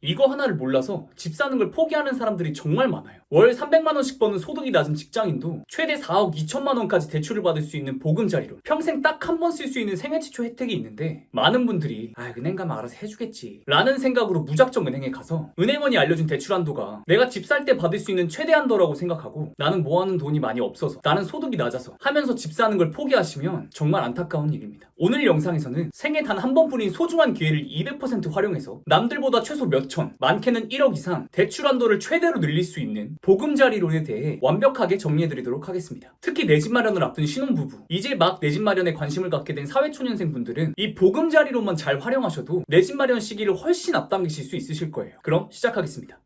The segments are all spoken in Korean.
이거 하나를 몰라서 집 사는 걸 포기하는 사람들이 정말 많아요. 월 300만 원씩 버는 소득이 낮은 직장인도 최대 4억 2천만 원까지 대출을 받을 수 있는 보금자리론, 평생 딱 한 번 쓸 수 있는 생애지초 혜택이 있는데 많은 분들이 은행 가면 알아서 해주겠지 라는 생각으로 무작정 은행에 가서 은행원이 알려준 대출 한도가 내가 집 살 때 받을 수 있는 최대 한도라고 생각하고 나는 모아놓은 돈이 많이 없어서, 나는 소득이 낮아서 하면서 집 사는 걸 포기하시면 정말 안타까운 일입니다. 오늘 영상에서는 생애 단 한 번뿐인 소중한 기회를 200% 활용해서 남들보다 최소 몇천, 많게는 1억 이상 대출 한도를 최대로 늘릴 수 있는 보금자리론에 대해 완벽하게 정리해드리도록 하겠습니다. 특히 내 집 마련을 앞둔 신혼부부, 이제 막 내 집 마련에 관심을 갖게 된 사회초년생 분들은 이 보금자리론만 잘 활용하셔도 내 집 마련 시기를 훨씬 앞당기실 수 있으실 거예요. 그럼 시작하겠습니다.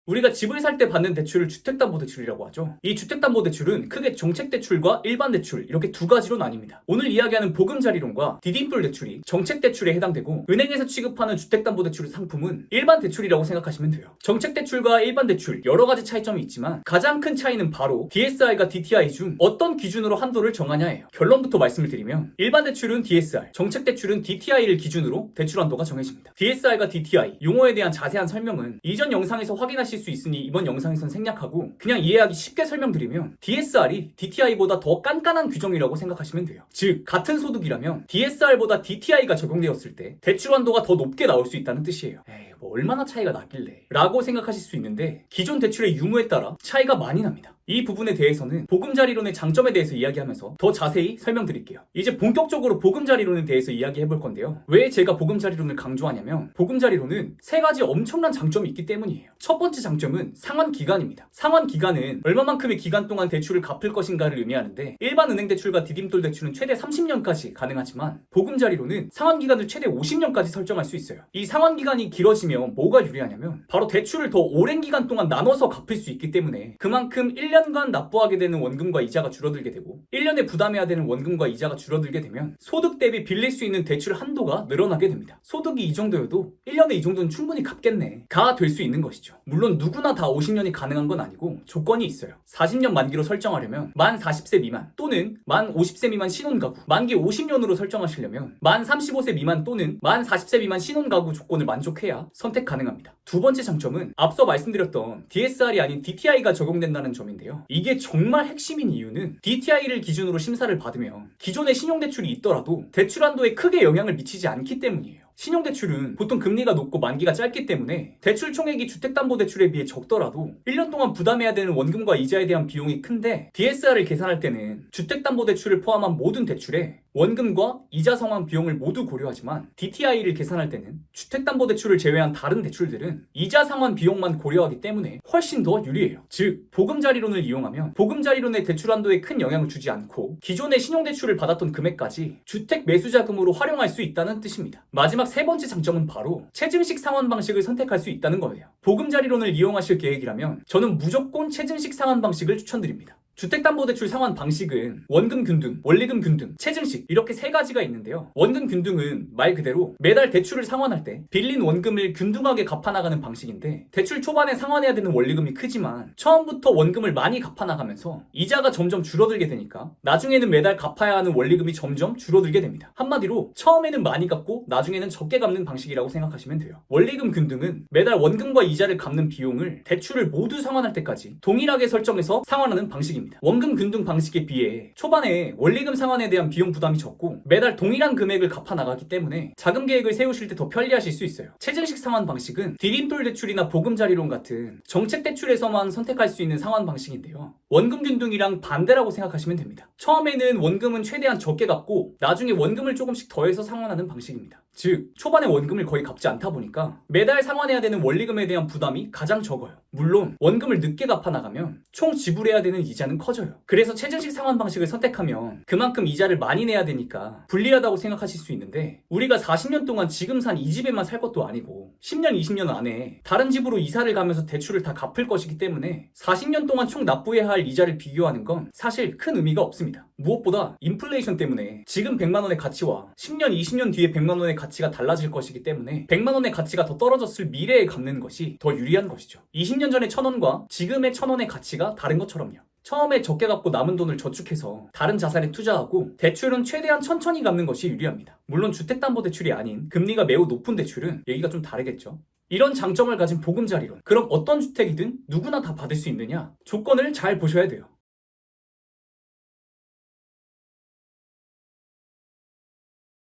우리가 집을 살 때 받는 대출을 주택담보대출이라고 하죠. 이 주택담보대출은 크게 정책대출과 일반대출 이렇게 두 가지로 나뉩니다. 오늘 이야기하는 보금자리론과 디딤돌 대출이 정책대출에 해당되고, 은행에서 취급하는 주택담보대출 상품은 일반대출이라고 생각하시면 돼요. 정책대출과 일반대출 여러 가지 차이점이 있지만 가장 큰 차이는 바로 DSR과 DTI 중 어떤 기준으로 한도를 정하냐예요. 결론부터 말씀을 드리면 일반대출은 DSR, 정책대출은 DTI를 기준으로 대출 한도가 정해집니다. DSR과 DTI 용어에 대한 자세한 설명은 이전 영상에서 확인하실 수 있으니 이번 영상에선 생략하고 그냥 이해하기 쉽게 설명드리면 DSR이 DTI보다 더 깐깐한 규정이라고 생각하시면 돼요. 즉 같은 소득이라면 DSR보다 DTI가 적용되었을 때 대출 한도가 더 높게 나올 수 있다는 뜻이에요. 뭐 얼마나 차이가 나길래 라고 생각하실 수 있는데 기존 대출의 유무에 따라 차이가 많이 납니다. 이 부분에 대해서는 보금자리론의 장점에 대해서 이야기하면서 더 자세히 설명드릴게요. 이제 본격적으로 보금자리론에 대해서 이야기해볼 건데요. 왜 제가 보금자리론을 강조하냐면 보금자리론은 세 가지 엄청난 장점이 있기 때문이에요. 첫 번째 장점은 상환기간입니다. 상환기간은 얼마만큼의 기간 동안 대출을 갚을 것인가를 의미하는데, 일반 은행 대출과 디딤돌 대출은 최대 30년까지 가능하지만 보금자리론은 상환기간을 최대 50년까지 설정할 수 있어요. 이 상환기간이 길어지면 뭐가 유리하냐면 바로 대출을 더 오랜 기간 동안 나눠서 갚을 수 있기 때문에 그만큼 1년간 납부하게 되는 원금과 이자가 줄어들게 되고 1년에 부담해야 되는 원금과 이자가 줄어들게 되면 소득 대비 빌릴 수 있는 대출 한도가 늘어나게 됩니다. 소득이 이 정도여도 1년에 이 정도는 충분히 갚겠네 가 될 수 있는 것이죠. 물론 누구나 다 50년이 가능한 건 아니고 조건이 있어요. 40년 만기로 설정하려면 만 40세 미만 또는 만 50세 미만 신혼가구, 만기 50년으로 설정하시려면 만 35세 미만 또는 만 40세 미만 신혼가구 조건을 만족해야 선택 가능합니다. 두 번째 장점은 앞서 말씀드렸던 DSR이 아닌 DTI가 적용된다는 점인데요. 이게 정말 핵심인 이유는 DTI를 기준으로 심사를 받으면 기존의 신용대출이 있더라도 대출 한도에 크게 영향을 미치지 않기 때문이에요. 신용대출은 보통 금리가 높고 만기가 짧기 때문에 대출 총액이 주택담보대출에 비해 적더라도 1년 동안 부담해야 되는 원금과 이자에 대한 비용이 큰데, DSR을 계산할 때는 주택담보대출을 포함한 모든 대출에 원금과 이자 상환 비용을 모두 고려하지만 DTI를 계산할 때는 주택담보대출을 제외한 다른 대출들은 이자 상환 비용만 고려하기 때문에 훨씬 더 유리해요. 즉 보금자리론을 이용하면 보금자리론의 대출 한도에 큰 영향을 주지 않고 기존의 신용대출을 받았던 금액까지 주택 매수자금으로 활용할 수 있다는 뜻입니다. 마지막 세 번째 장점은 바로 체증식 상환 방식을 선택할 수 있다는 거예요. 보금자리론을 이용하실 계획이라면 저는 무조건 체증식 상환 방식을 추천드립니다. 주택담보대출 상환 방식은 원금 균등, 원리금 균등, 체증식 이렇게 세 가지가 있는데요. 원금 균등은 말 그대로 매달 대출을 상환할 때 빌린 원금을 균등하게 갚아나가는 방식인데, 대출 초반에 상환해야 되는 원리금이 크지만 처음부터 원금을 많이 갚아나가면서 이자가 점점 줄어들게 되니까 나중에는 매달 갚아야 하는 원리금이 점점 줄어들게 됩니다. 한마디로 처음에는 많이 갚고 나중에는 적게 갚는 방식이라고 생각하시면 돼요. 원리금 균등은 매달 원금과 이자를 갚는 비용을 대출을 모두 상환할 때까지 동일하게 설정해서 상환하는 방식입니다. 원금 균등 방식에 비해 초반에 원리금 상환에 대한 비용 부담이 적고 매달 동일한 금액을 갚아 나가기 때문에 자금 계획을 세우실 때 더 편리하실 수 있어요. 체증식 상환 방식은 디딤돌 대출이나 보금자리론 같은 정책 대출에서만 선택할 수 있는 상환 방식인데요. 원금 균등이랑 반대라고 생각하시면 됩니다. 처음에는 원금은 최대한 적게 갚고 나중에 원금을 조금씩 더해서 상환하는 방식입니다. 즉 초반에 원금을 거의 갚지 않다 보니까 매달 상환해야 되는 원리금에 대한 부담이 가장 적어요. 물론 원금을 늦게 갚아 나가면 총 지불해야 되는 이자는 커져요. 그래서 체증식 상환 방식을 선택하면 그만큼 이자를 많이 내야 되니까 불리하다고 생각하실 수 있는데, 우리가 40년 동안 지금 산 이 집에만 살 것도 아니고 10년, 20년 안에 다른 집으로 이사를 가면서 대출을 다 갚을 것이기 때문에 40년 동안 총 납부해야 할 이자를 비교하는 건 사실 큰 의미가 없습니다. 무엇보다 인플레이션 때문에 지금 100만 원의 가치와 10년, 20년 뒤에 100만 원의 가치가 달라질 것이기 때문에 100만 원의 가치가 더 떨어졌을 미래에 갚는 것이 더 유리한 것이죠. 20년 전의 1,000원과 지금의 1,000원의 가치가 다른 것처럼요. 처음에 적게 갚고 남은 돈을 저축해서 다른 자산에 투자하고 대출은 최대한 천천히 갚는 것이 유리합니다. 물론 주택담보대출이 아닌 금리가 매우 높은 대출은 얘기가 좀 다르겠죠. 이런 장점을 가진 보금자리론. 그럼 어떤 주택이든 누구나 다 받을 수 있느냐? 조건을 잘 보셔야 돼요.